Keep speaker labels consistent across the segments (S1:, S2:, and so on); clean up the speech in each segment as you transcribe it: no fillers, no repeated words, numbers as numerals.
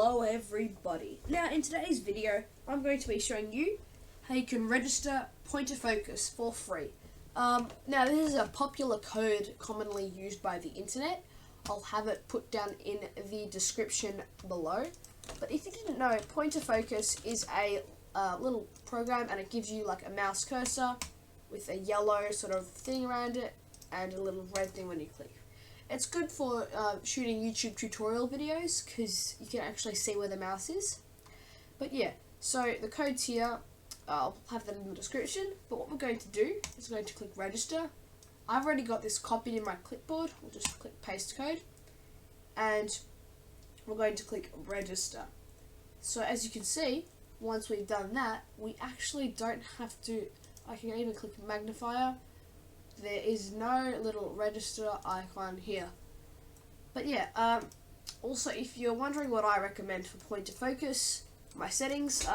S1: Hello everybody. Now in today's video I'm going to be showing you how you can register PointerFocus for free. Now this is a popular code commonly used by the internet. I'll have it put down in the description below. But if you didn't know, PointerFocus is a little program, and it gives you like a mouse cursor with a yellow sort of thing around it and a little red thing when you click. It's good for shooting YouTube tutorial videos because you can actually see where the mouse is. But yeah, so the code's here. I'll have that in the description. But what we're going to do is going to click register. I've already got this copied in my clipboard. We'll just click paste code. And we're going to click register. So as you can see, once we've done that, we actually don't have to, I can even click magnifier. There is no little register icon here. But yeah, also if you're wondering what I recommend for PointerFocus, my settings,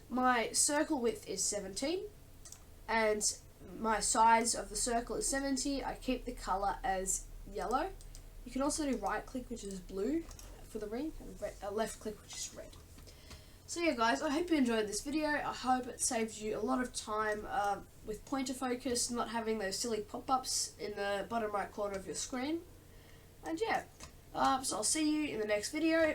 S1: my circle width is 17 and my size of the circle is 70. I keep the color as yellow. You can also do right click, which is blue for the ring, and left click, which is red. So yeah guys, I hope you enjoyed this video. I hope it saves you a lot of time with PointerFocus, not having those silly pop-ups in the bottom right corner of your screen. And yeah, so I'll see you in the next video.